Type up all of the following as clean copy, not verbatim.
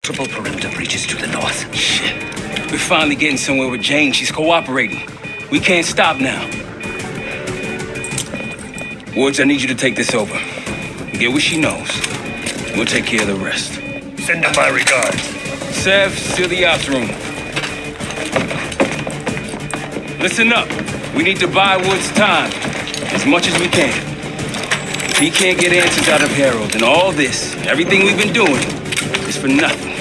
Triple perimeter breaches to the north. Shit. We're finally getting somewhere with Jane. She's cooperating. We can't stop now. Woods, I need you to take this over. Get what she knows. We'll take care of the rest. Send her my regards. Sev, seal the ops room. Listen up. We need to buy Woods time. As much as we can. If he can't get answers out of Harold, then all this, everything we've been doing, is for nothing.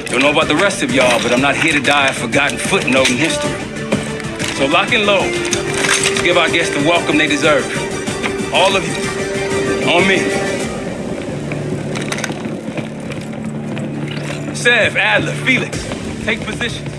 Don't know about the rest of y'all, but I'm not here to die a forgotten footnote in history. So lock and load. Let's give our guests the welcome they deserve. All of you. On me. Sev, Adler, Felix, take positions.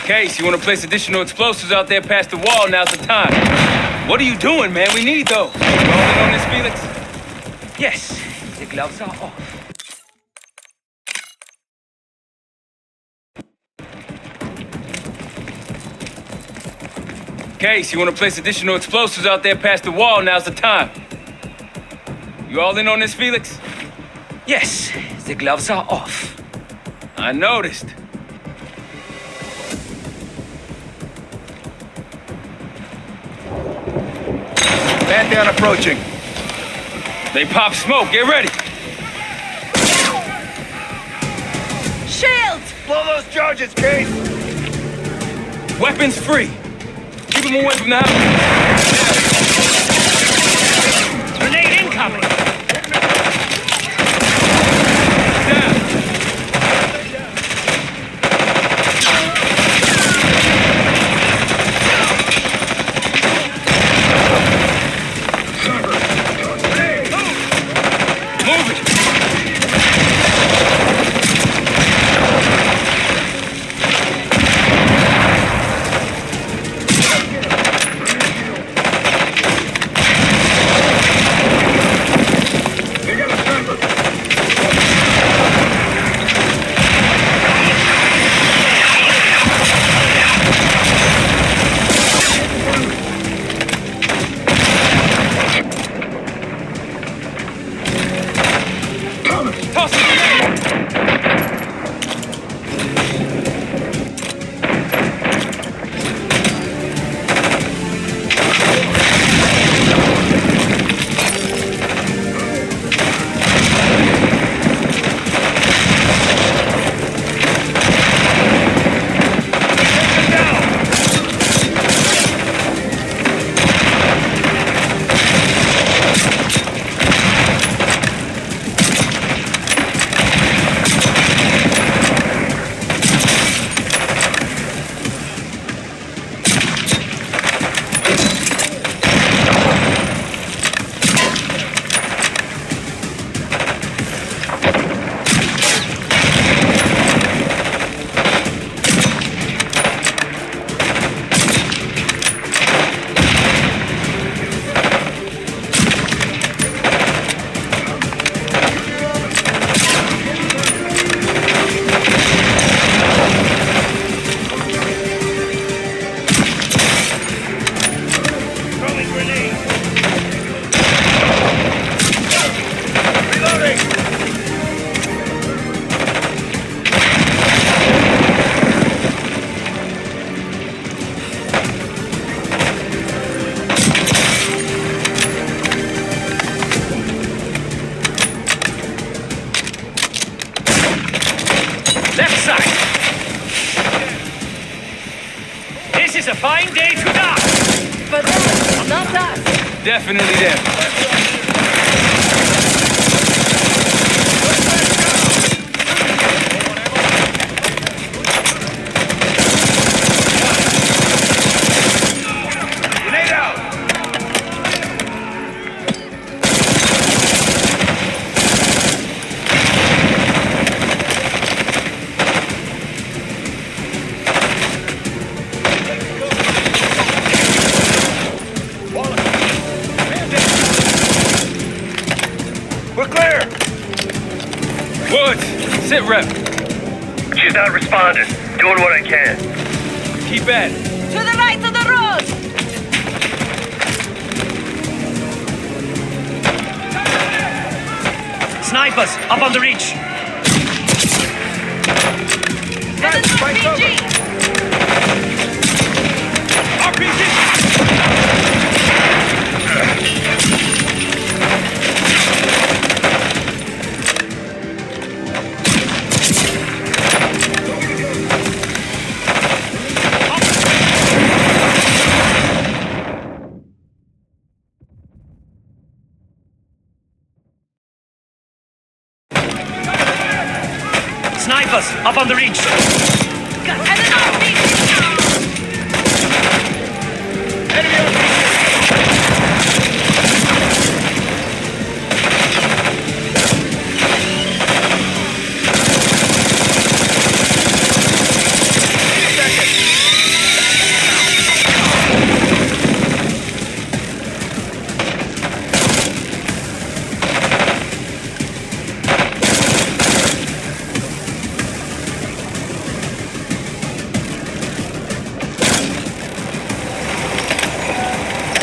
Case, you want to place additional explosives out there past the wall, now's the time. What are you doing, man? We need those. You all in on this, Felix? Yes, the gloves are off. Case, you want to place additional explosives out there past the wall, now's the time. You all in on this, Felix? Yes, the gloves are off. I noticed. Man down approaching. They pop smoke, get ready. Shield! Blow those charges, Case. Weapons free. Keep them away from the house. Grenade incoming. Down. Move it. Toss it. Throwing grenade. Reloading. Left side. This is a fine day to die. But them, not us. Definitely them. Grenade out. We're clear. Woods, sit rep. She's not responding. Doing what I can. Keep at it. To the right of the road! Snipers, up on the reach. And an RPG! RPG! Snipers, up on the reach. And an RPG!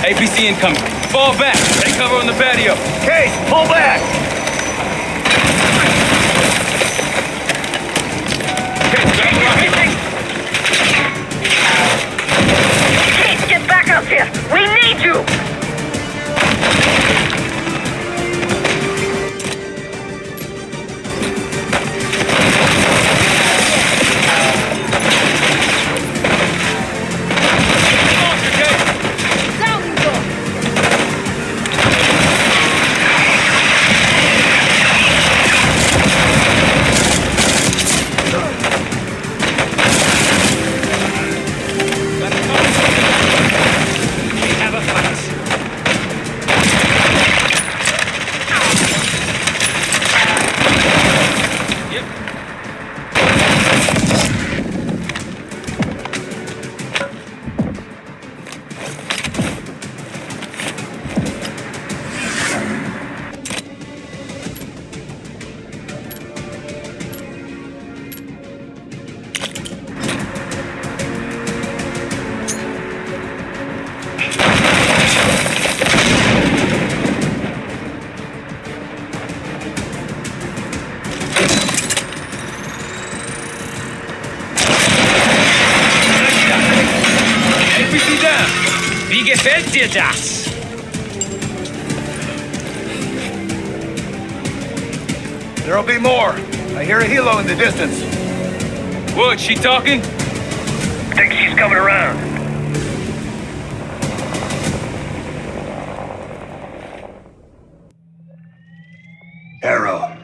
APC incoming. Fall back. Take cover on the patio. Case, pull back! Case, get back up here! We need you! Down you go. We have a fight. APC down. Wie gefällt dir das? There'll be more. I hear a helo in the distance. Wood, she talking? Think she's coming around. Harrow.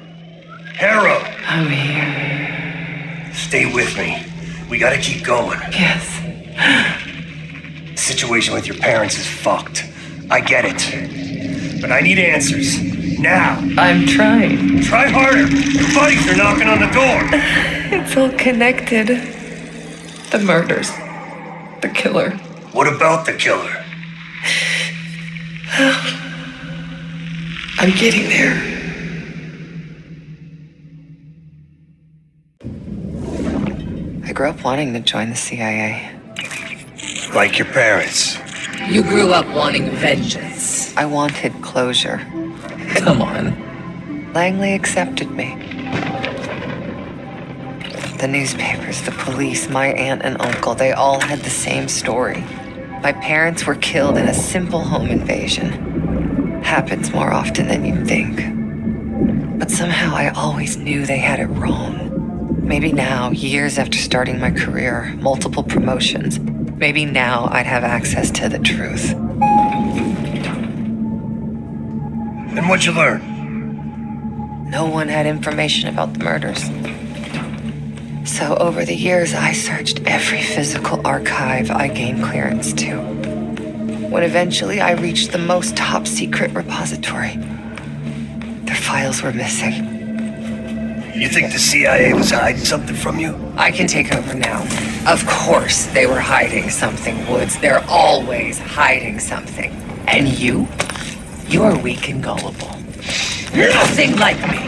Harrow! I'm here. Stay with me. We gotta keep going. Yes. The situation with your parents is fucked. I get it. But I need answers. Now. I'm trying. Try harder. Your buddies are knocking on the door. It's all connected. The murders. The killer. What about the killer? I'm getting there. I grew up wanting to join the CIA. Like your parents. You grew up wanting vengeance. I wanted closure. Come on. Langley accepted me. The newspapers, the police, my aunt and uncle, they all had the same story. My parents were killed in a simple home invasion. Happens more often than you'd think. But somehow I always knew they had it wrong. Maybe now, years after starting my career, multiple promotions, maybe now I'd have access to the truth. And what'd you learn? No one had information about the murders. So over the years, I searched every physical archive I gained clearance to. When eventually I reached the most top secret repository, their files were missing. You think the CIA was hiding something from you? I can take over now. Of course they were hiding something, Woods. They're always hiding something. And you are weak and gullible. Nothing like me.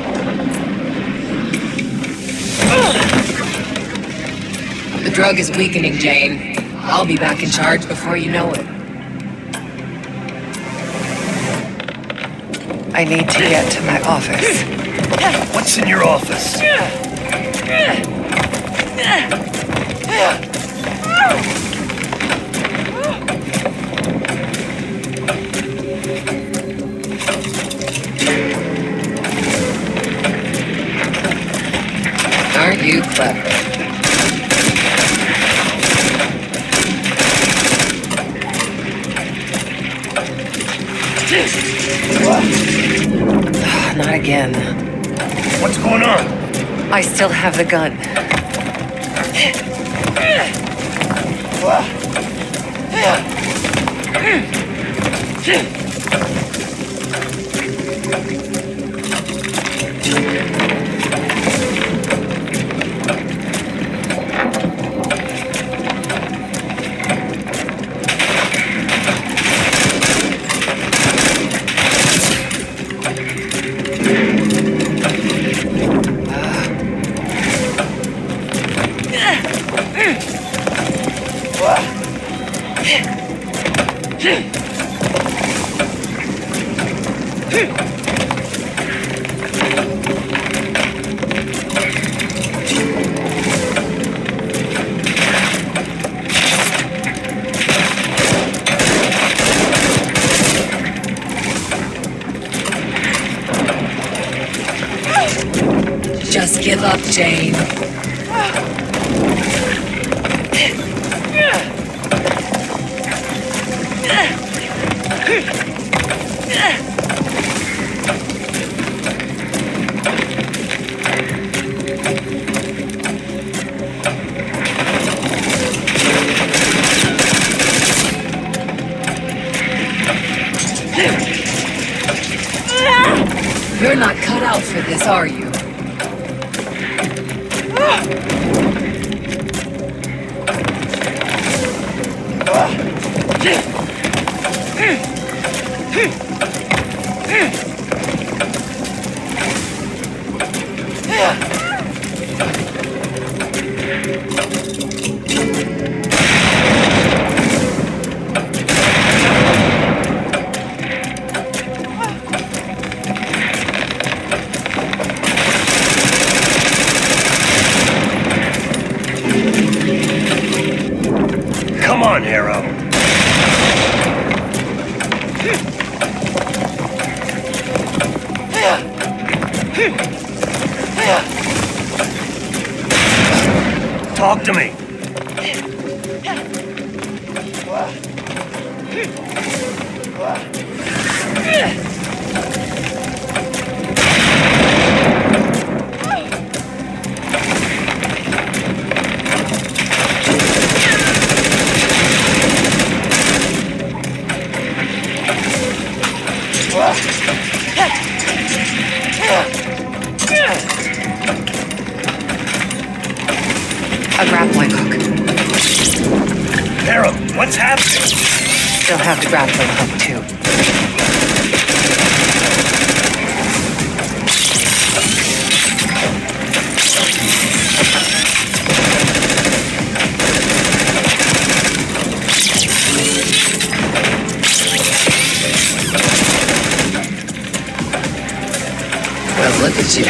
The drug is weakening, Jane. I'll be back in charge before you know it. I need to get to my office. What's in your office? Aren't you clever? Not again. What's going on? I still have the gun. Just give up, Jane. You're not cut out for this, are you? Come on, Hero. Talk to me. A grappling hook. Hero, what's happening? Still have the grappling hook, too. Well, look at you.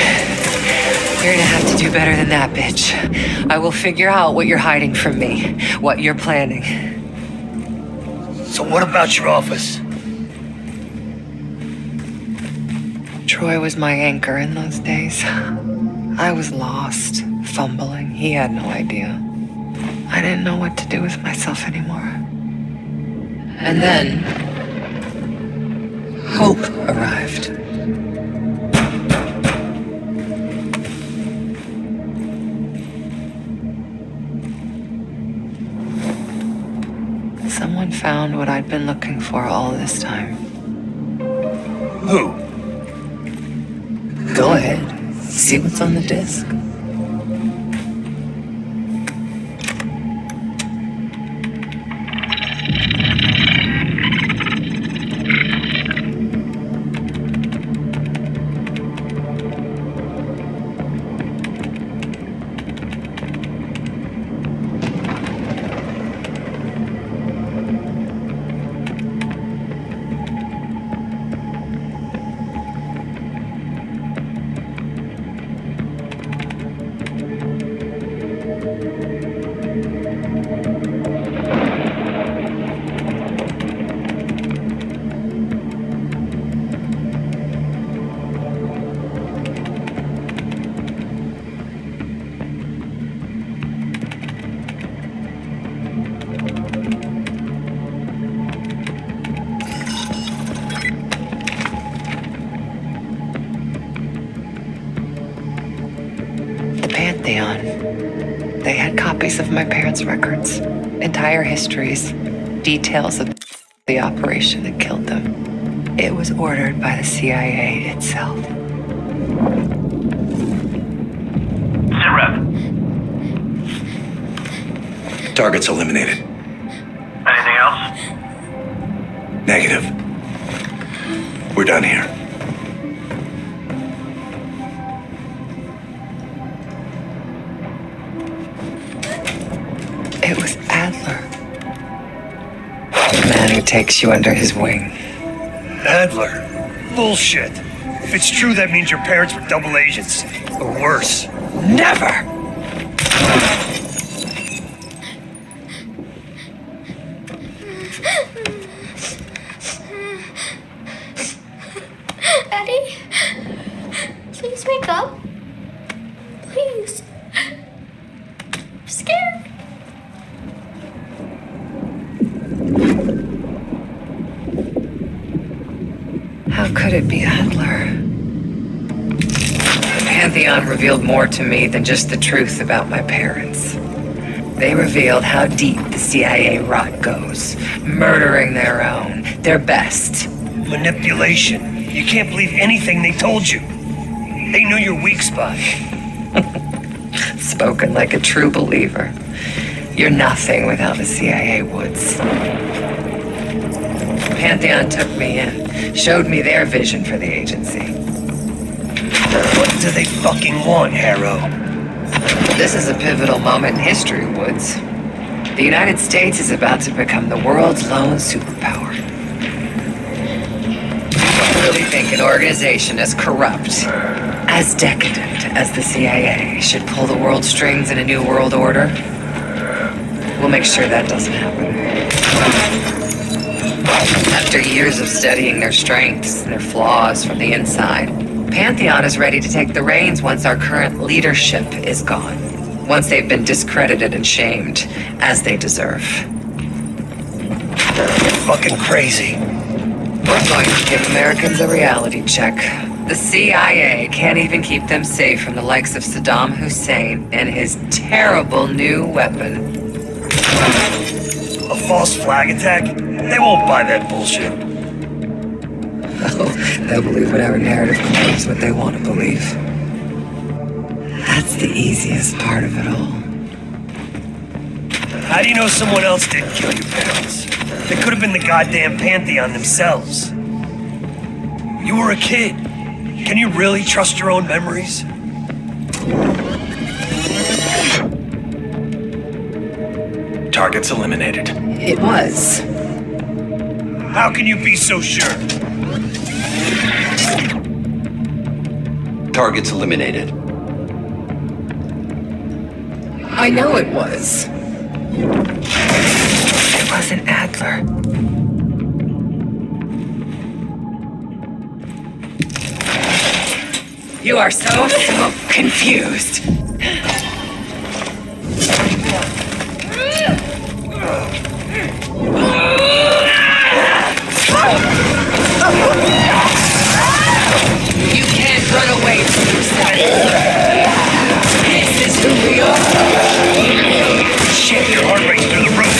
You're gonna have to do better than that, bitch. I will figure out what you're hiding from me, what you're planning. So what about your office? Troy was my anchor in those days. I was lost, fumbling. He had no idea. I didn't know what to do with myself anymore. And then, hope arrived. Someone found what I'd been looking for all this time. Who? Go ahead. See what's on the disc. They had copies of my parents' records, entire histories, details of the operation that killed them. It was ordered by the CIA itself. Sit rep. Target's eliminated. Anything else? Negative. We're done here. It was Adler. The man who takes you under his wing. Adler. Bullshit. If it's true, that means your parents were double agents. Or worse. Never! Eddie, please wake up. Please. I'm scared. How could it be Adler? The Pantheon revealed more to me than just the truth about my parents. They revealed how deep the CIA rot goes, murdering their own, their best. Manipulation. You can't believe anything they told you. They knew your weak spot. Spoken like a true believer. You're nothing without the CIA, Woods. Pantheon took me in, showed me their vision for the agency. What do they fucking want, Harrow? This is a pivotal moment in history, Woods. The United States is about to become the world's lone superpower. I really think an organization as corrupt, as decadent as the CIA should pull the world strings in a new world order. We'll make sure that doesn't happen. After years of studying their strengths and their flaws from the inside, Pantheon is ready to take the reins once our current leadership is gone. Once they've been discredited and shamed, as they deserve. You're fucking crazy. We're going to give Americans a reality check. The CIA can't even keep them safe from the likes of Saddam Hussein and his terrible new weapon. A false flag attack? They won't buy that bullshit. Oh, they'll believe whatever narrative confirms what they want to believe. That's the easiest part of it all. How do you know someone else didn't kill your parents? They could have been the goddamn Pantheon themselves. You were a kid. Can you really trust your own memories? Target's eliminated. It was. How can you be so sure? Target's eliminated. I know it was. It wasn't Adler. You are so confused. You can't run away from yourself. This is who we are. Shit, your heart rate's through the roof.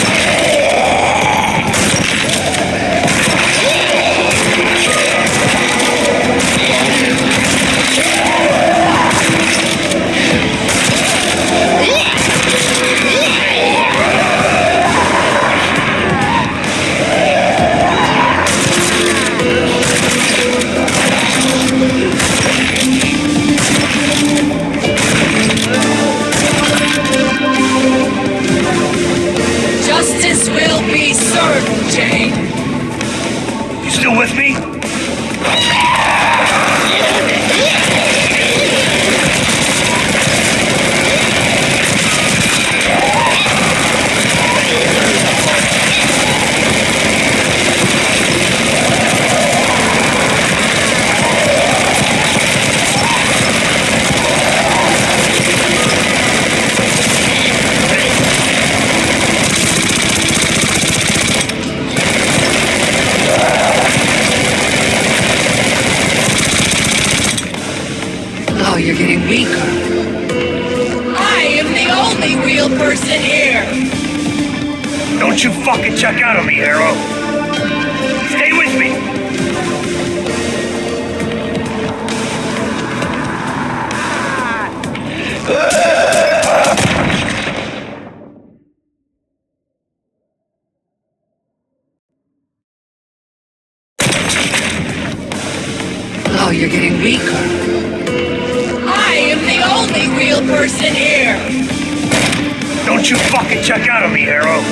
Justice will be served, Jane. You still with me? Oh, you're getting weaker. I am the only real person here. Don't you fucking check out on me, Harrow. Stay with me. Oh, you're getting weaker. I am the only real person here. Don't you fucking check out on me, Harrow.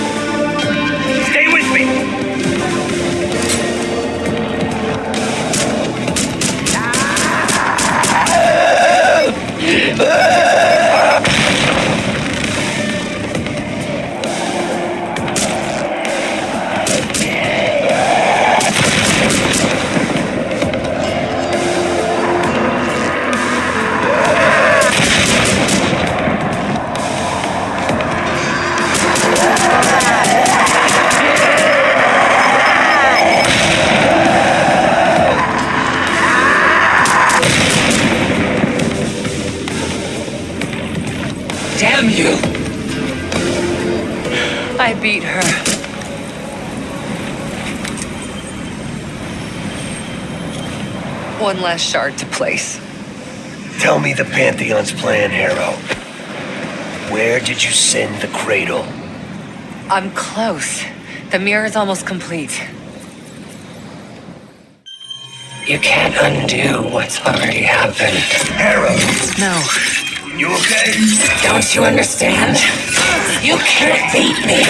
Stay with me. I beat her. One last shard to place. Tell me the Pantheon's plan, Harrow. Where did you send the cradle? I'm close. The mirror's almost complete. You can't undo what's already happened. Harrow, No. you okay? Don't you understand? You can't beat me.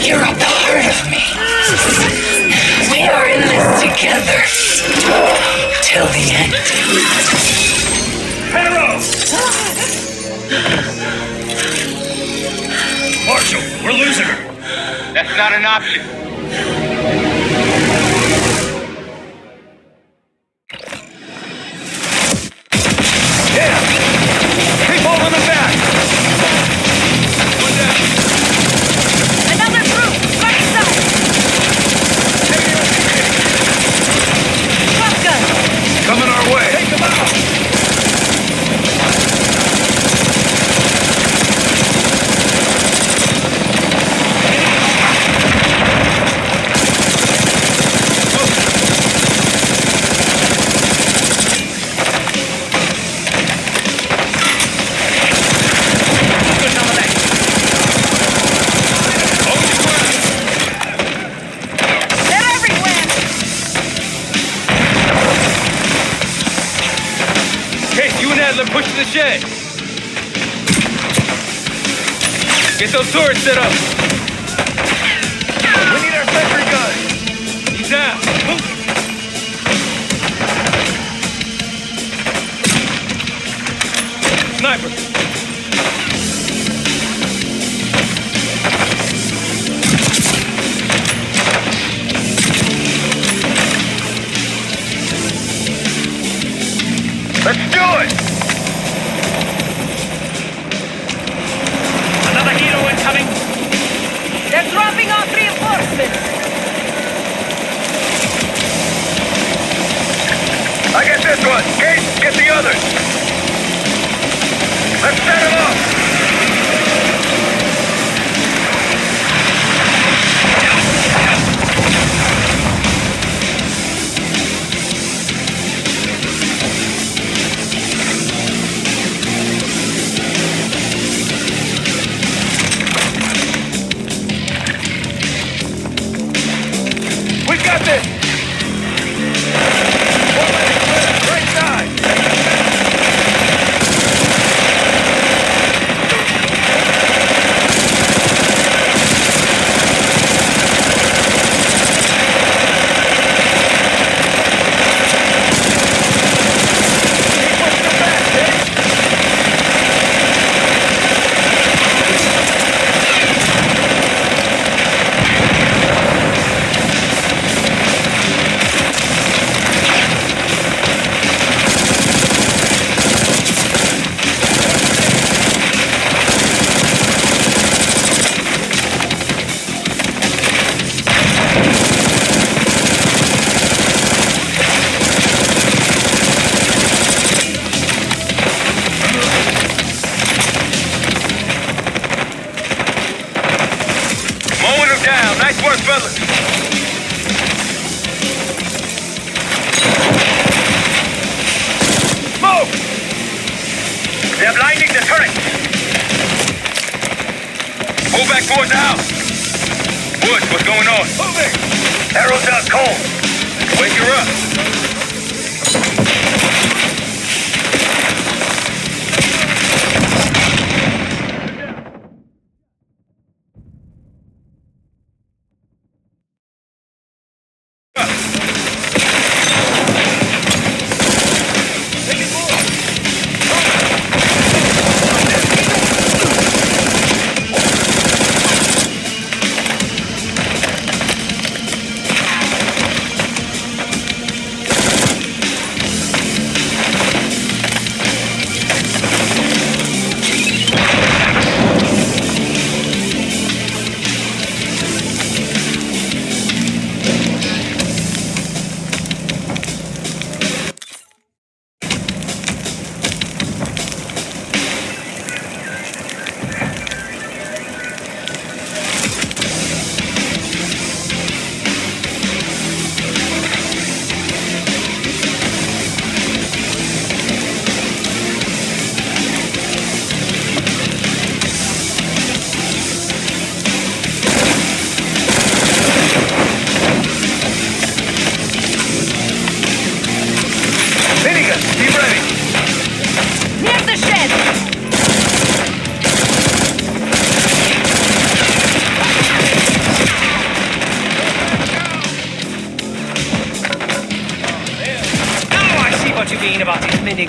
You're a part of me. We are in this together. Till the end. Harrow! Marshall, we're losing her. That's not an option. Keep holding them back! Another group! Right side! Shotgun! Coming our way! Take them out! They're everywhere! Hey, you and Adler push to the shed. Get those turrets set up. We need our sentry gun! He's down. Sniper. Let's do it! Another hero incoming. They're dropping off reinforcements! I get this one! Kate, get the others! Let's set him up! We got this! One lane clear, right side! Keep pushing them back, Kate! Mowing them down. Nice work, fellas. Smoke! They're blinding the turret! Pull back towards the house. Woods, what's going on? Moving! Arrows out cold! Wake her up.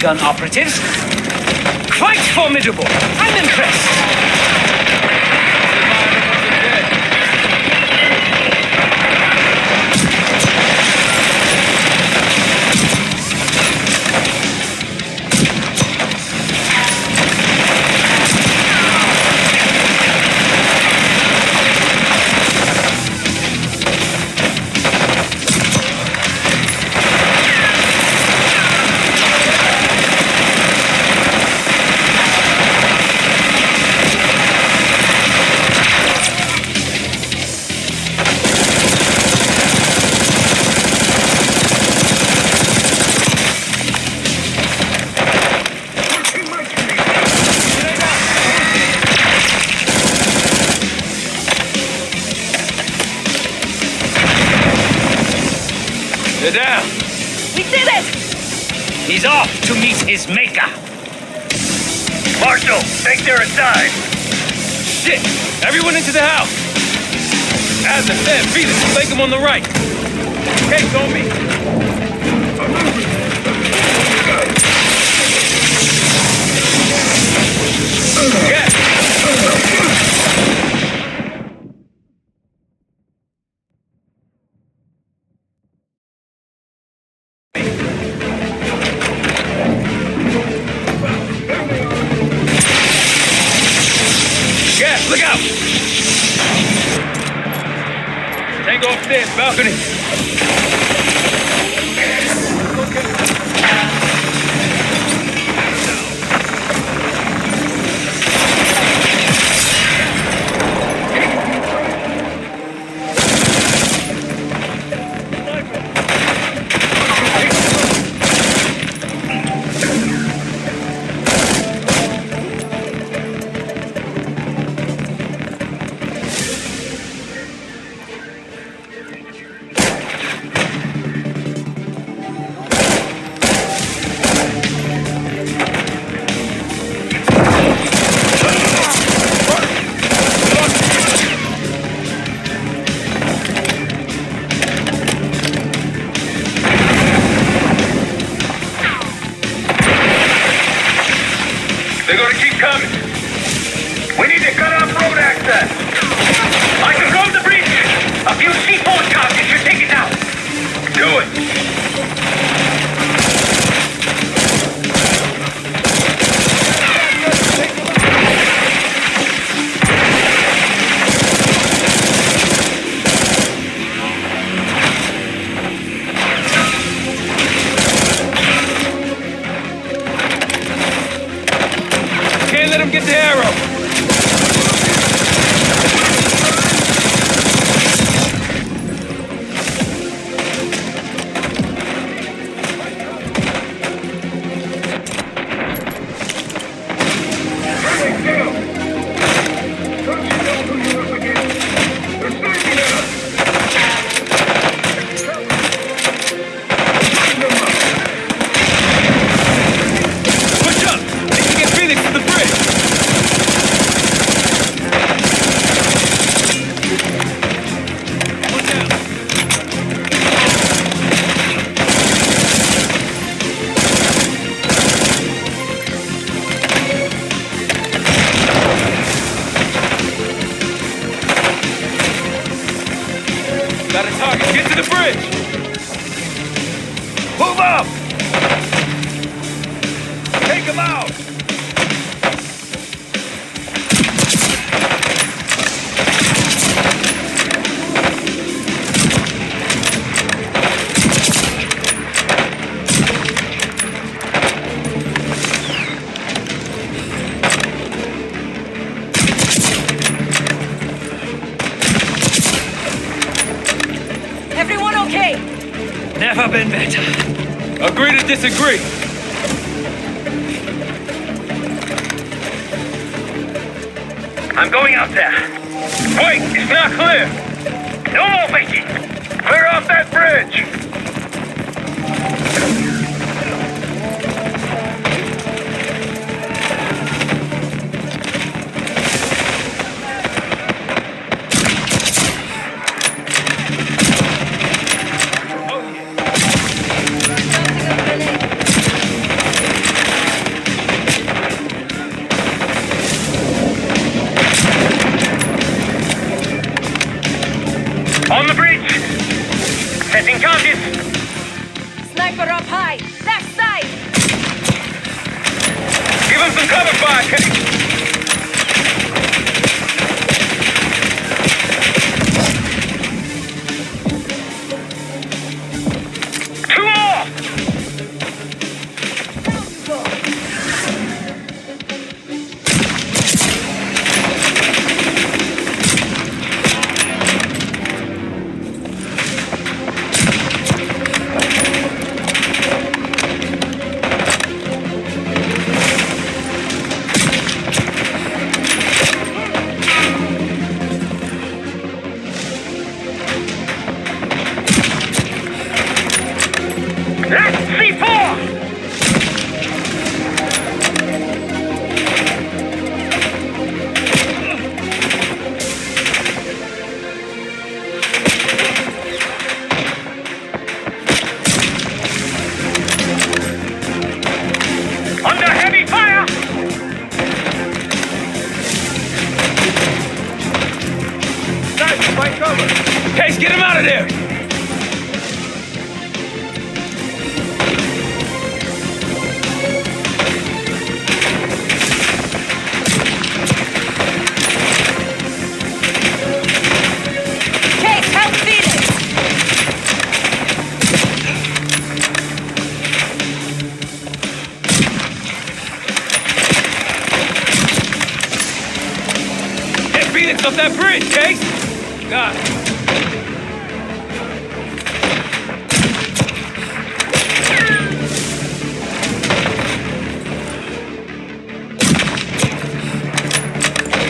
gun operatives. Quite formidable. I'm impressed. They're down. We did it! He's off to meet his maker. Marshal, take their aside. Shit! Everyone into the house! As I said, Felix, flank him on the right. Kate's on me. Yeah. Gas, look out! Tango upstairs, balcony. They're gonna keep coming. We need to cut off road access. I control the breach. A few C4 targets should take it out. Do it. Can't let him get the arrow. Push up! They can get Felix to the bridge! Watch out! Got a target. Get to the bridge! Move up! Take him out! Everyone okay? Never been better. Agree to disagree. I'm going out there. Wait, it's not clear. No more waiting. Clear off that bridge. back heading. Two more! That's C4! Under heavy fire! Nice, find cover. Case, get him out of there! Case, help Phoenix! Get Phoenix off that bridge, Case! God.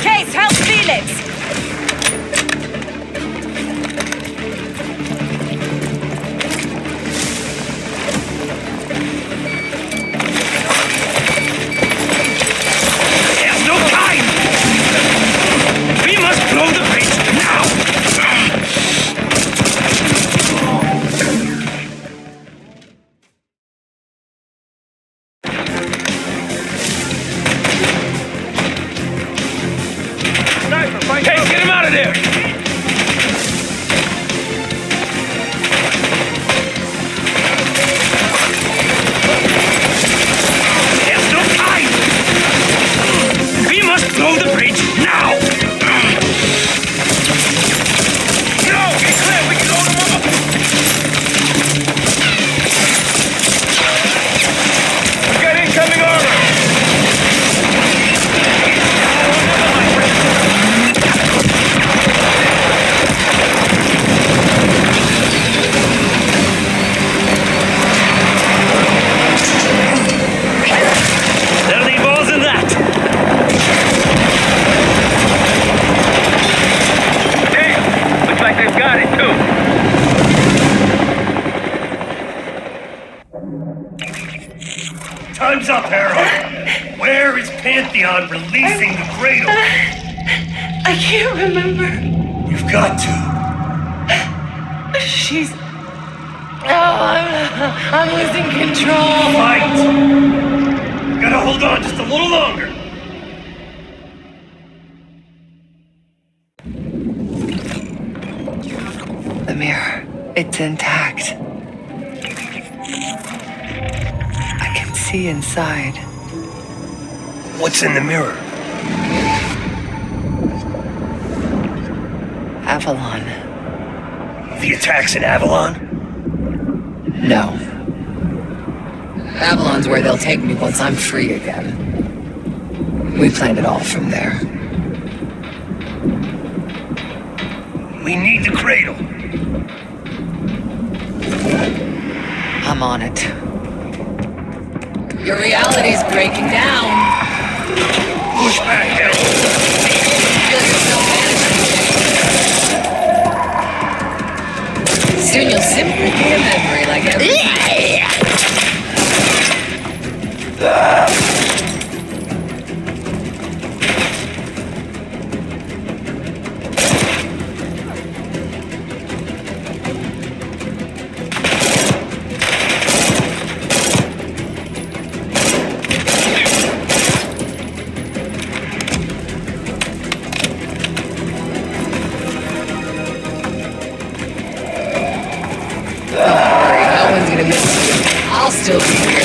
Case, help Phoenix! There's no time! We must blow the bridge now! Sniper, find Case, cover. get him out of there! There's no time! We must blow the bridge now! No, get clear, we can load them up. Get incoming armor. There'll be more than that! Damn, looks like they've got it too. Time's up, Harold! Where is Pantheon releasing the cradle? I can't remember. You've got to. She's. Oh, I'm losing control. Fight! Gotta hold on just a little longer. The mirror. It's intact. I can see inside. What's in the mirror? Avalon. The attacks in Avalon? No. Avalon's where they'll take me once I'm free again. We planned it all from there. We need the cradle. I'm on it. Your reality's breaking down. Push back, Harold. Feel yourself vanishing. Soon you'll simply be a memory like everything. I'll still be here.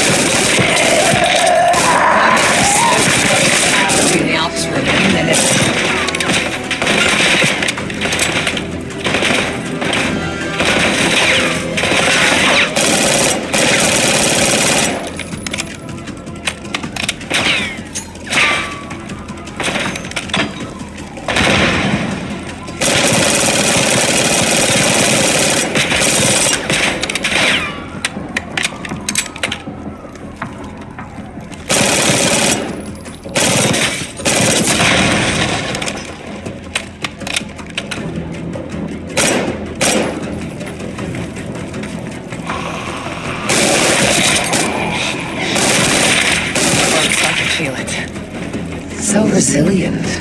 Brazilians.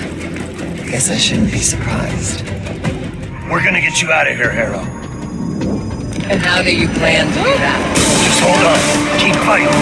Guess I shouldn't be surprised. We're gonna get you out of here, Harrow. And how do you plan to do that? Just hold on. Keep fighting.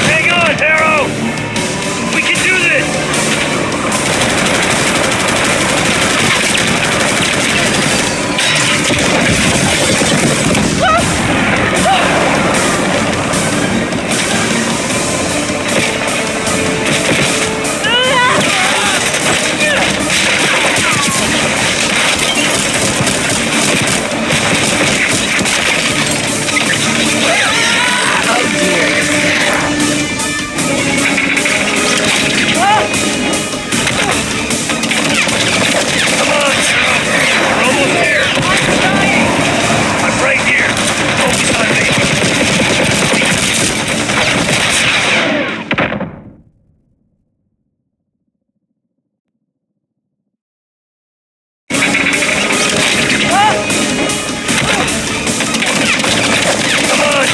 Hang on, Harrow! We can do this! Come on, Harrow! We're almost here! I'm right here! Focus on me! Come on,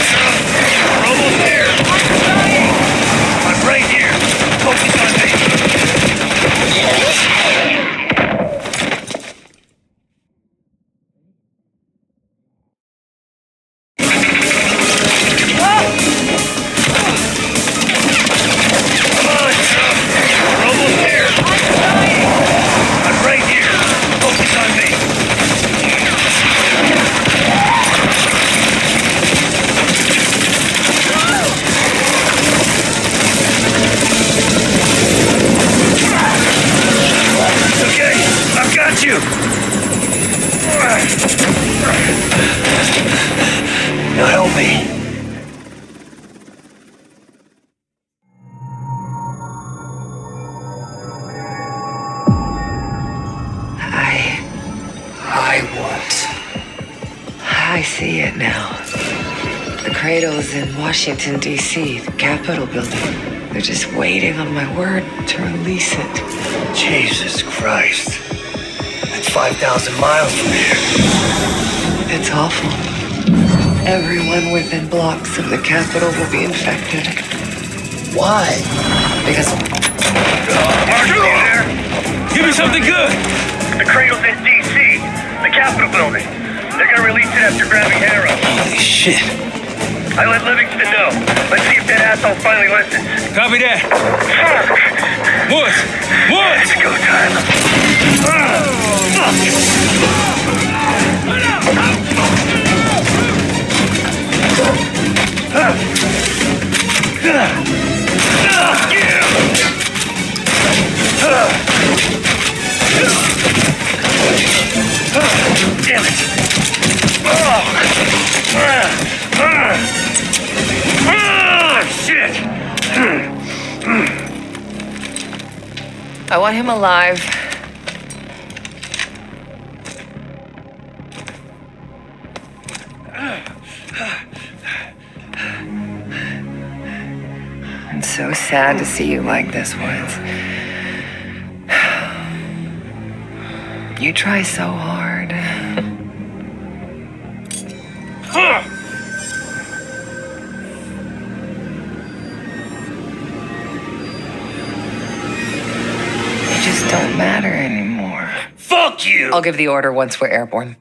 Harrow! We're almost here! I'm right here! Focus on me! Come on, Harrow! We're almost here! I'm right here! Focus on me! It's okay! I've got you! Now help me. I see it now. The cradle's in Washington, D.C., the Capitol building. They're just waiting on my word to release it. Jesus Christ. That's 5,000 miles from here. It's awful. Everyone within blocks of the Capitol will be infected. Why? Because Marshal, you there? Give me something good! The cradle's in D.C., the Capitol building. They're gonna release it after grabbing Harrow. Holy shit. I let Livingston know. Let's see if that asshole finally listens. Copy that. Fuck! Woods! Woods! It's go time. Damn it! Shit! I want him alive. I'm so sad to see you like this, Woods. You try so hard. You just don't matter anymore. Fuck you! I'll give the order once we're airborne.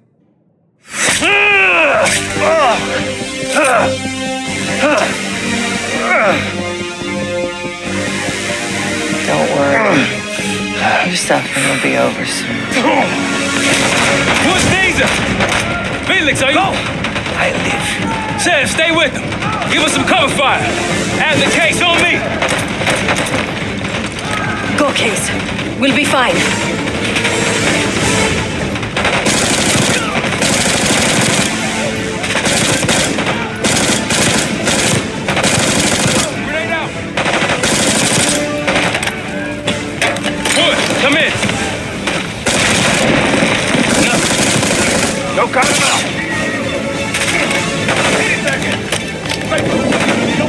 Don't worry. Your suffering will be over soon. Woods needs him! Felix, are you? I live. Chad, stay with him. Give us some cover fire. Have the case on me. Go, Case. We'll be fine. Grenade out. Woods, come in. Don't cut him out. Wait a second. Wait.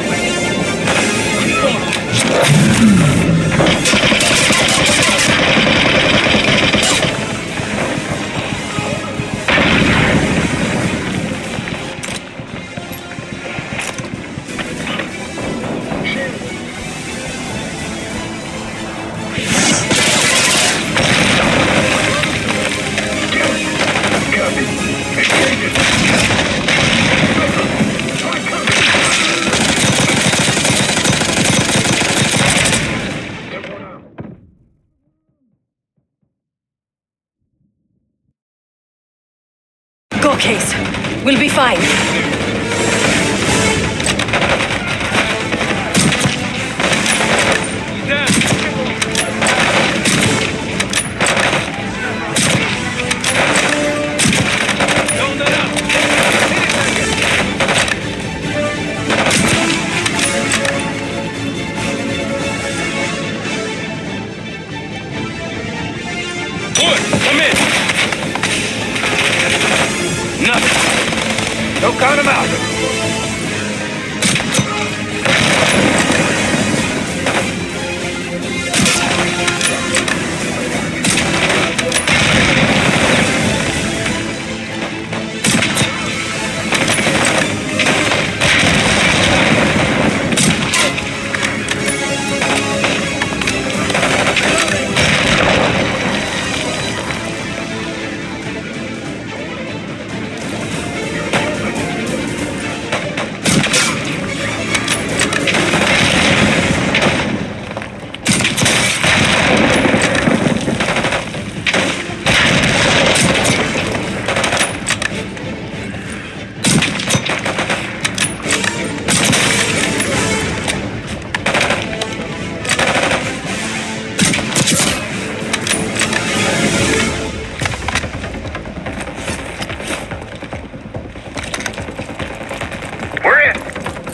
Go, Case. We'll be fine. Come in. Nothing. Don't count him out.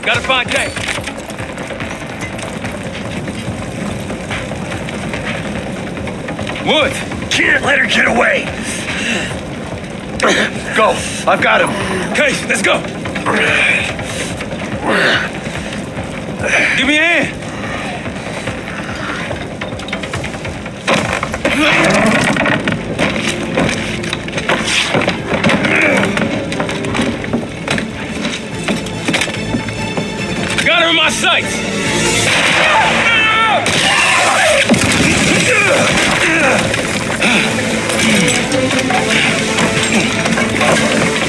Gotta find Jay. Woods! Can't let her get away! Go! I've got him! Case, let's go! Give me a hand! Got her in my sights!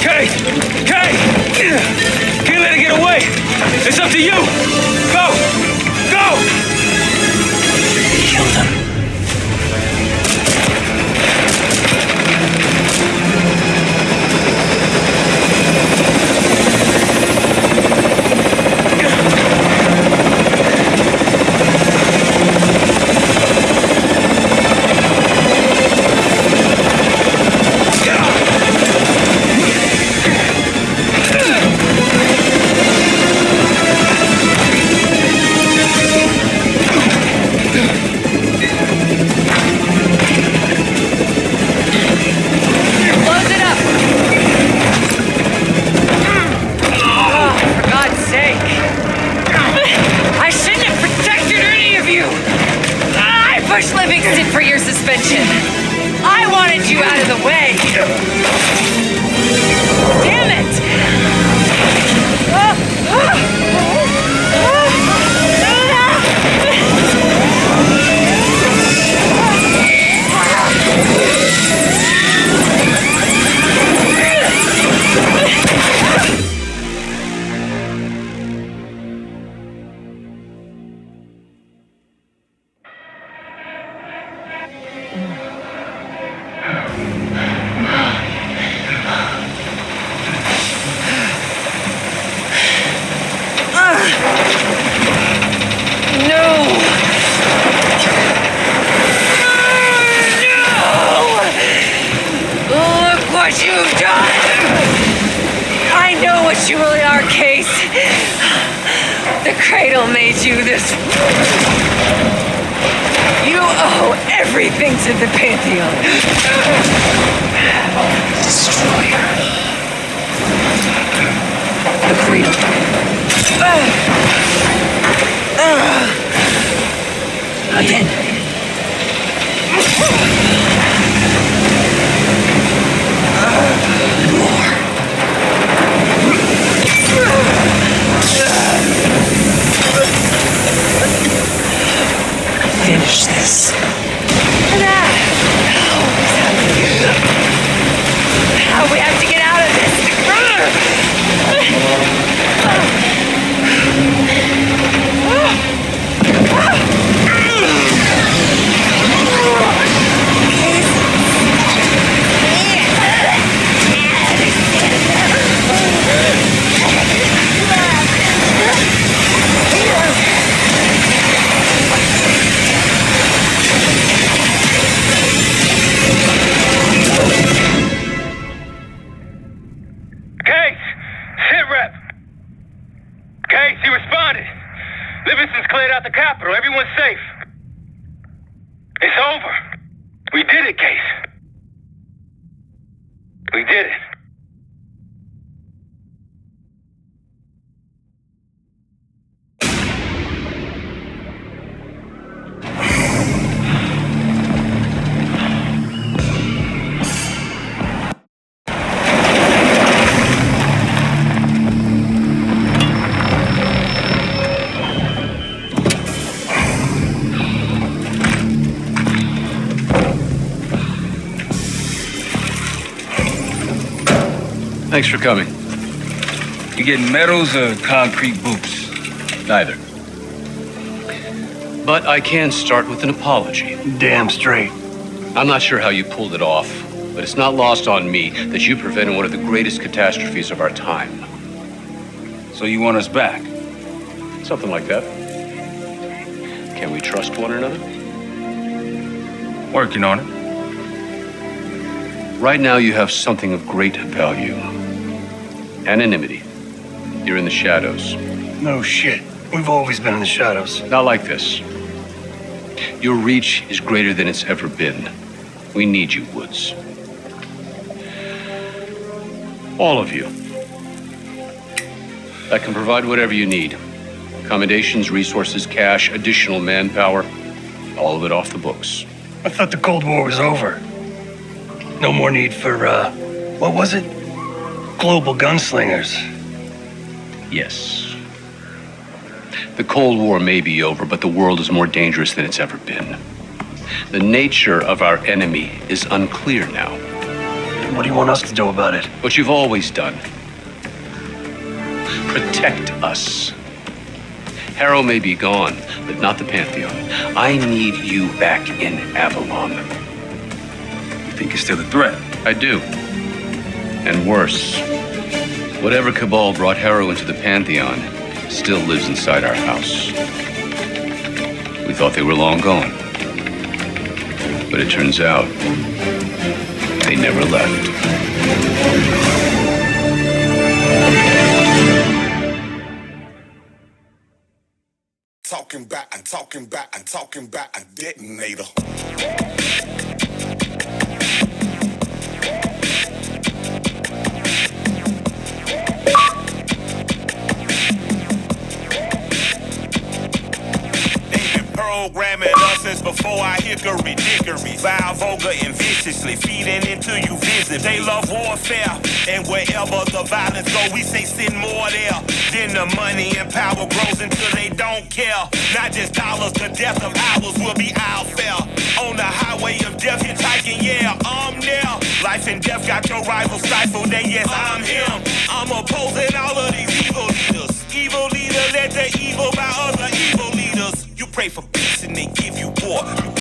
Kate! Kate! Can't let her get away! It's up to you! Go! Go! Killed him. Push Livingston for your suspension. I wanted you out of the way. Damn it! What you've done! I know what you really are, Case. The cradle made you this. You owe everything to the Pantheon. Destroyer. The cradle. Again. Finish this. How we have to get out of this? get it. Thanks for coming. You getting medals or concrete boots? Neither. But I can start with an apology. Damn straight. I'm not sure how you pulled it off, but it's not lost on me that you prevented one of the greatest catastrophes of our time. So you want us back? Something like that. Can we trust one another? Working on it. Right now you have something of great value. Anonymity. You're in the shadows. No shit. We've always been in the shadows. Not like this. Your reach is greater than it's ever been. We need you, Woods. All of you. I can provide whatever you need. Accommodations, resources, cash, additional manpower. All of it off the books. I thought the Cold War was over. No more need for, what was it? Global gunslingers. Yes. The Cold War may be over, but the world is more dangerous than it's ever been. The nature of our enemy is unclear now. What do you want us to do about it? What you've always done. Protect us. Harrow may be gone, but not the Pantheon. I need you back in Avalon. You think you're still a threat? I do. And worse. Whatever cabal brought Harrow into the Pantheon still lives inside our house. We thought they were long gone. But it turns out they never left. Talking back a detonator. Programming us since before I hickory dickory. Vile, vulgar, and viciously feeding into you visibly. They love warfare, and wherever the violence go, we say send more there. Then the money and power grows until they don't care. Not just dollars, the death of ours will be our fare. On the highway of death, hitchhiking, yeah, I'm there. Life and death got your rival stifled, and yes, I'm